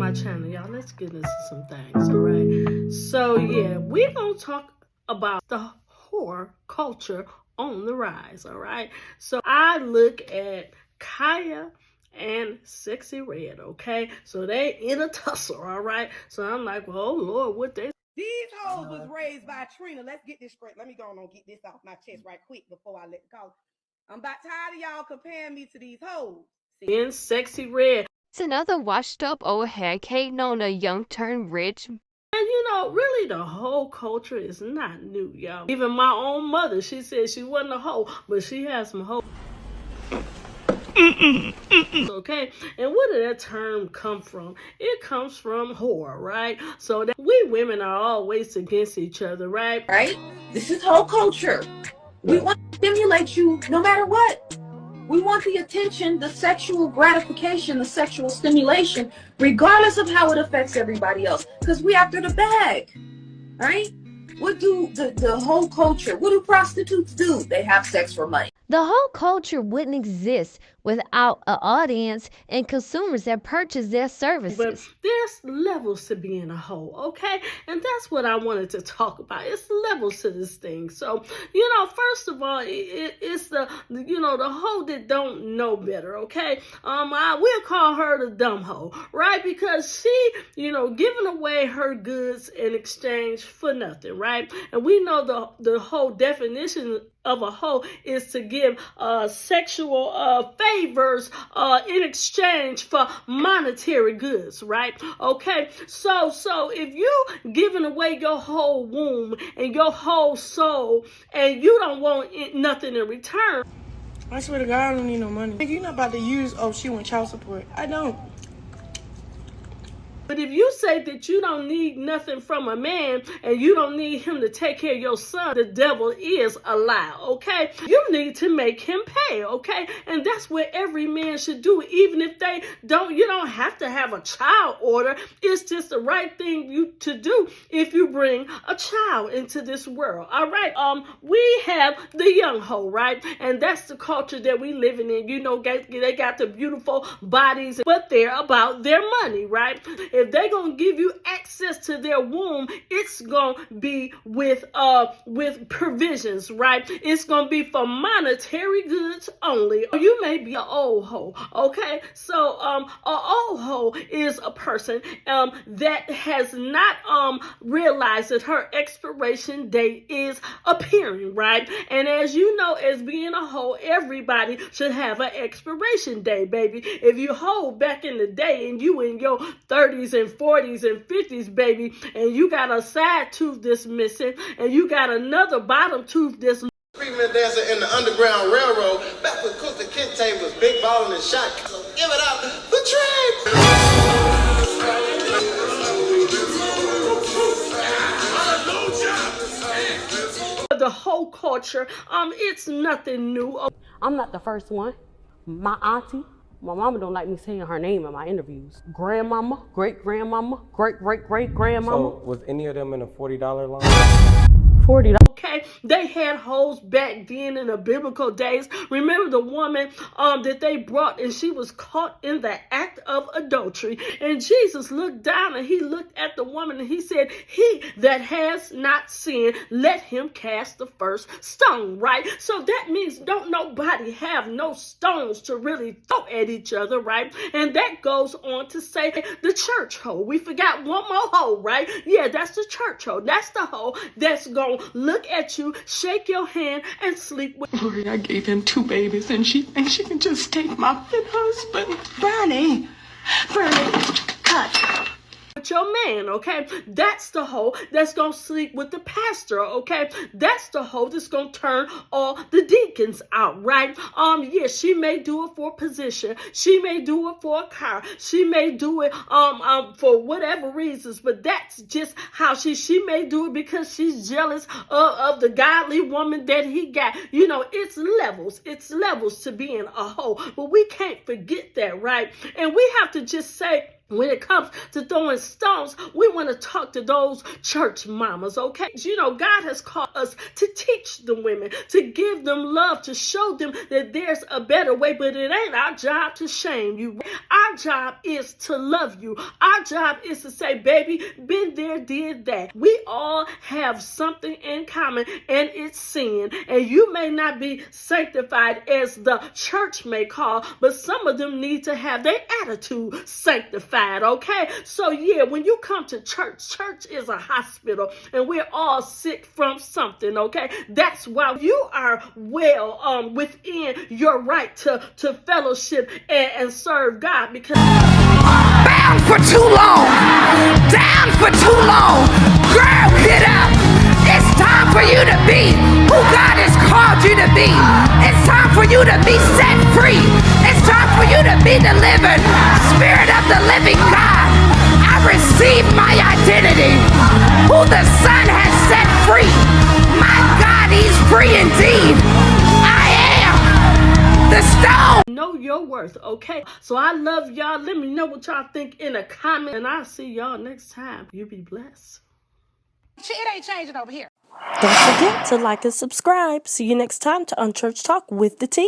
my channel, y'all. Let's get into some things, all right? So, yeah, we're going to talk about the whore culture on the rise, all right? So, I look at Kaya and Sexy Red, okay? So, they in a tussle, all right? So, I'm like, well, oh, Lord, what they... These hoes was raised by Trina. Let's get this straight. Let me go on and get this off my chest right quick before I let the call. I'm about tired of y'all comparing me to these hoes. In Sexy Red. It's another washed up old hair hating on a young turned rich. And you know, really the whole culture is not new, y'all. Even my own mother, she said she wasn't a hoe, but she has some hoe. Okay, and where did that term come from? It comes from whore, right? So that we women are always against each other, right? Right? This is Hoe Culture. We want to stimulate you no matter what. We want the attention, the sexual gratification, the sexual stimulation, regardless of how it affects everybody else. Because we after the bag, right? What do the whole culture, what do prostitutes do? They have sex for money. The whole culture wouldn't exist without an audience and consumers that purchase their services. But there's levels to being a hoe, okay? And that's what I wanted to talk about. It's levels to this thing. So, you know, first of all, it's the hoe that don't know better, okay? We'll call her the dumb hoe, right? Because she, giving away her goods in exchange for nothing, right? And we know the whole definition of a hoe is to give sexual favors in exchange for monetary goods, right? Okay, so if you giving away your whole womb and your whole soul and you don't want nothing in return, I swear to God, I don't need no money. You're not about to use, she want child support. I don't. but if you say that you don't need nothing from a man and you don't need him to take care of your son, the devil is a lie, okay? You need to make him pay, okay? And that's what every man should do, even if they don't. You don't have to have a child order. It's just the right thing to do if you bring a child into this world, all right? We have the young hoe, right? And that's the culture that we living in. They got the beautiful bodies, but they're about their money, right? If they're gonna give you access to their womb, it's gonna be with provisions, right? It's gonna be for monetary goods only. You may be an old hoe, okay? So an old hoe is a person that has not realized that her expiration date is appearing, right? And as you know, as being a hoe, everybody should have an expiration date, baby. If you hoe back in the day and you in your 30s and 40s and 50s, baby, and you got a side tooth that's missing and you got another bottom tooth that's Treatment dancer in the Underground Railroad, back with Cook the Kid was big ballin' and shot. So give it up for Trent! The whole culture, it's nothing new. I'm not the first one. My auntie, my mama don't like me saying her name in my interviews. Grandmama, great-grandmama, great-great-great-grandmama. So was any of them in a $40 line? $40. Okay, they had hoes back then in the biblical days. Remember the woman that they brought and she was caught in the act of adultery. And Jesus looked down and he looked at the woman and he said, he that has not sinned, let him cast the first stone, right? So that means don't nobody have no stones to really throw at each other, right? And that goes on to say the church hoe. We forgot one more hoe, right? Yeah, that's the church hoe. That's the hoe that's going to look at you, shake your hand, and sleep with. Lori, I gave him 2 babies, and she thinks she can just take my husband. Bernie, cut. With your man, okay? That's the hoe that's gonna sleep with the pastor, okay? That's the hoe that's gonna turn all the deacons out, right? Yeah, she may do it for a position. She may do it for a car. She may do it for whatever reasons, but that's just how she may do it because she's jealous of the godly woman that he got. It's levels. It's levels to being a hoe, but we can't forget that, right? And we have to just say, When it comes to throwing stones, we want to talk to those church mamas, okay? You know, God has called us to teach the women, to give them love, to show them that there's a better way, but it ain't our job to shame you. Our job is to love you. Our job is to say, baby, been there, did that. We all have something in common, and it's sin. And you may not be sanctified as the church may call, but some of them need to have their attitude sanctified. Okay, so yeah, when you come to church, church is a hospital, and we're all sick from something. Okay, that's why you are well within your right to fellowship and serve God, because bound for too long, down for too long. Girl, get up. It's time for you to be who God has called you to be. It's time for you to be set free. It's time for you to be delivered. Spirit of the living God, I receive my identity. Who the Son has set free. My God, He's free indeed. I am the stone. Know your worth, okay? So I love y'all. Let me know what y'all think in a comment, and I'll see y'all next time. You be blessed. It ain't changing over here. Don't forget to like and subscribe. See you next time to Unchurched Talk with the T.